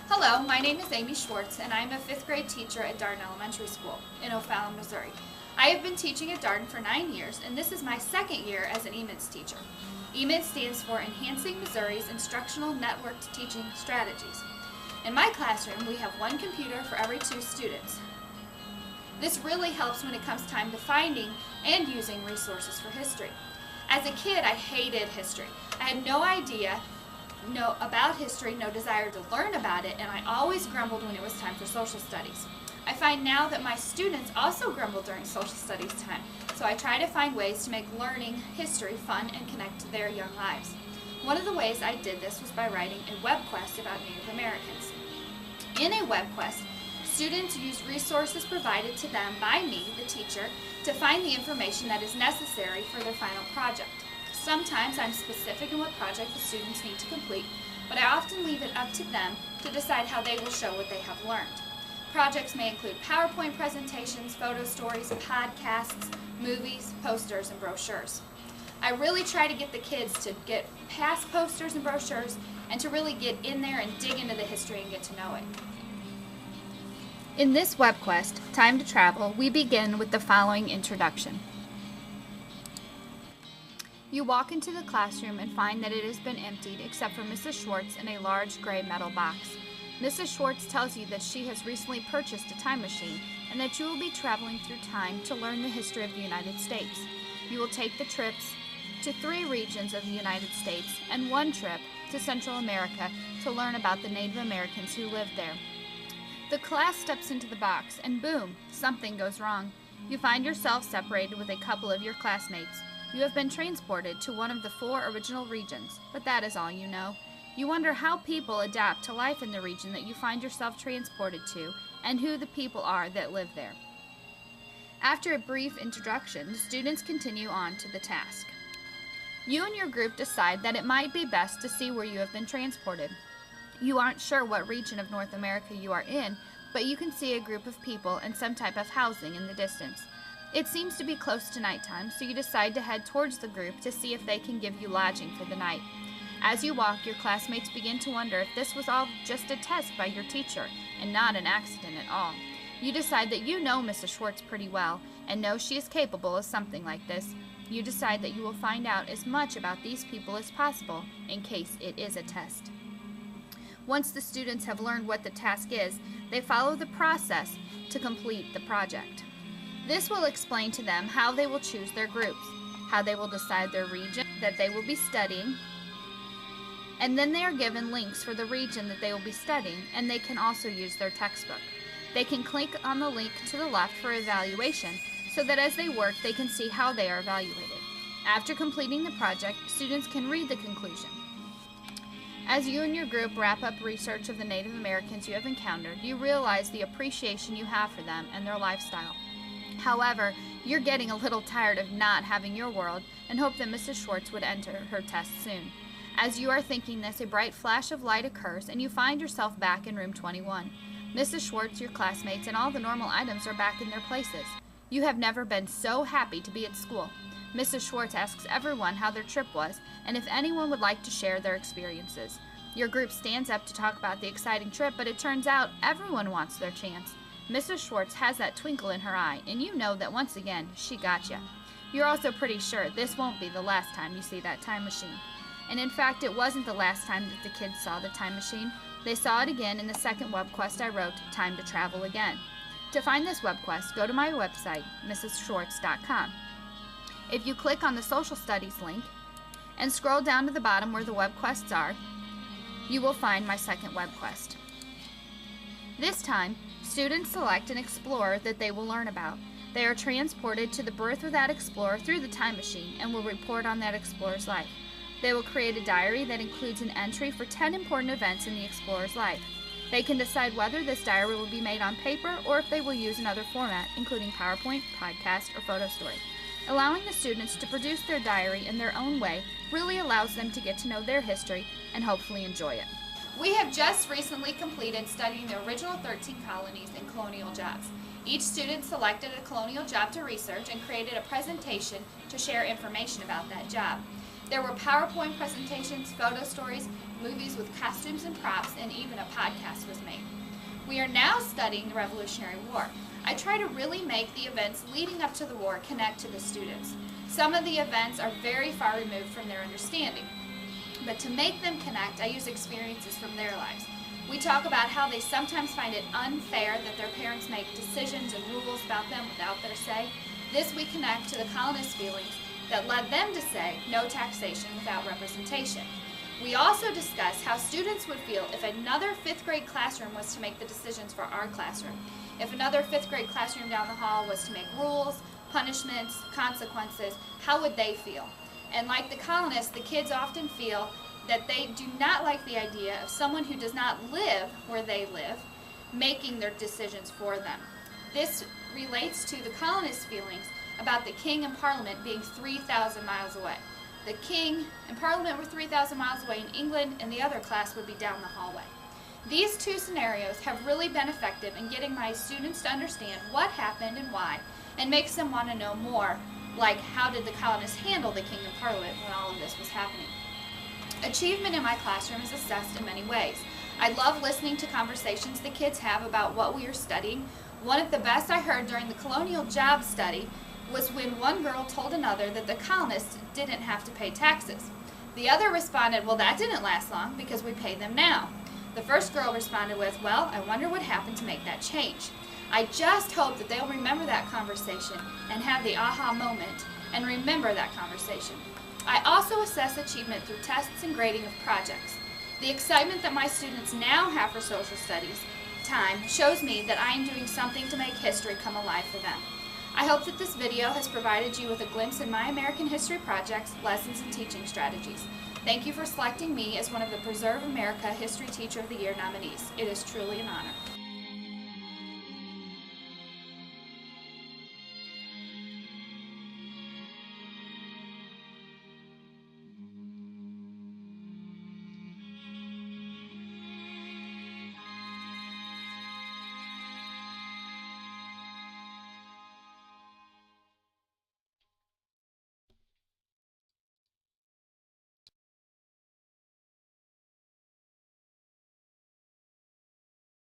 Hello, my name is Amy Schwartz, and I'm a 5th grade teacher at Darden Elementary School in O'Fallon, Missouri. I have been teaching at Darden for 9 years, and this is my second year as an EMIT teacher. EMIT stands for Enhancing Missouri's Instructional Networked Teaching Strategies. In my classroom, we have one computer for every 2 students. This really helps when it comes time to finding and using resources for history. As a kid, I hated history. I had no idea about history, no desire to learn about it, and I always grumbled when it was time for social studies. I find now that my students also grumble during social studies time, so I try to find ways to make learning history fun and connect to their young lives. One of the ways I did this was by writing a web quest about Native Americans. In a web quest, students use resources provided to them by me, the teacher, to find the information that is necessary for their final project. Sometimes I'm specific in what project the students need to complete, but I often leave it up to them to decide how they will show what they have learned. Projects may include PowerPoint presentations, photo stories, podcasts, movies, posters, and brochures. I really try to get the kids to get past posters and brochures and to really get in there and dig into the history and get to know it. In this web quest, Time to Travel, we begin with the following introduction. You walk into the classroom and find that it has been emptied except for Mrs. Schwartz in a large gray metal box. Mrs. Schwartz tells you that she has recently purchased a time machine and that you will be traveling through time to learn the history of the United States. You will take the trips to 3 regions of the United States and 1 trip to Central America to learn about the Native Americans who lived there. The class steps into the box and boom, something goes wrong. You find yourself separated with a couple of your classmates. You have been transported to one of the 4 original regions, but that is all you know. You wonder how people adapt to life in the region that you find yourself transported to, and who the people are that live there. After a brief introduction, the students continue on to the task. You and your group decide that it might be best to see where you have been transported. You aren't sure what region of North America you are in, but you can see a group of people and some type of housing in the distance. It seems to be close to nighttime, so you decide to head towards the group to see if they can give you lodging for the night. As you walk, your classmates begin to wonder if this was all just a test by your teacher and not an accident at all. You decide that you know Mrs. Schwartz pretty well and know she is capable of something like this. You decide that you will find out as much about these people as possible in case it is a test. Once the students have learned what the task is, they follow the process to complete the project. This will explain to them how they will choose their groups, how they will decide their region that they will be studying, and then they are given links for the region that they will be studying, and they can also use their textbook. They can click on the link to the left for evaluation, so that as they work, they can see how they are evaluated. After completing the project, students can read the conclusion. As you and your group wrap up research of the Native Americans you have encountered, you realize the appreciation you have for them and their lifestyle. However, you're getting a little tired of not having your world and hope that Mrs. Schwartz would enter her test soon. As you are thinking this, a bright flash of light occurs and you find yourself back in room 21. Mrs. Schwartz, your classmates, and all the normal items are back in their places. You have never been so happy to be at school. Mrs. Schwartz asks everyone how their trip was and if anyone would like to share their experiences. Your group stands up to talk about the exciting trip, but it turns out everyone wants their chance. Mrs. Schwartz has that twinkle in her eye, and you know that once again, she got ya. You're also pretty sure this won't be the last time you see that time machine. And in fact, it wasn't the last time that the kids saw the time machine. They saw it again in the second web quest I wrote, Time to Travel Again. To find this web quest, go to my website, mrsschwartz.com. If you click on the Social Studies link and scroll down to the bottom where the web quests are, you will find my second web quest. This time, students select an explorer that they will learn about. They are transported to the birth of that explorer through the time machine and will report on that explorer's life. They will create a diary that includes an entry for 10 important events in the explorer's life. They can decide whether this diary will be made on paper or if they will use another format, including PowerPoint, podcast, or photo story. Allowing the students to produce their diary in their own way really allows them to get to know their history and hopefully enjoy it. We have just recently completed studying the original 13 colonies and colonial jobs. Each student selected a colonial job to research and created a presentation to share information about that job. There were PowerPoint presentations, photo stories, movies with costumes and props, and even a podcast was made. We are now studying the Revolutionary War. I try to really make the events leading up to the war connect to the students. Some of the events are very far removed from their understanding, but to make them connect, I use experiences from their lives. We talk about how they sometimes find it unfair that their parents make decisions and rules about them without their say. This we connect to the colonists' feelings that led them to say no taxation without representation. We also discuss how students would feel if another 5th grade classroom was to make the decisions for our classroom. If another 5th grade classroom down the hall was to make rules, punishments, consequences, how would they feel? And like the colonists, the kids often feel that they do not like the idea of someone who does not live where they live making their decisions for them. This relates to the colonists' feelings about the king and parliament being 3,000 miles away. The king and parliament were 3,000 miles away in England, and the other class would be down the hallway. These two scenarios have really been effective in getting my students to understand what happened and why, and makes them want to know more, like how did the colonists handle the king and parliament when all of this was happening. Achievement in my classroom is assessed in many ways. I love listening to conversations the kids have about what we are studying. One of the best I heard during the colonial job study was when one girl told another that the colonists didn't have to pay taxes. The other responded, well, that didn't last long because we pay them now. The first girl responded with, well, I wonder what happened to make that change. I just hope that they'll remember that conversation and have the aha moment and remember that conversation. I also assess achievement through tests and grading of projects. The excitement that my students now have for social studies time shows me that I am doing something to make history come alive for them. I hope that this video has provided you with a glimpse in my American history projects, lessons, and teaching strategies. Thank you for selecting me as one of the Preserve America History Teacher of the Year nominees. It is truly an honor.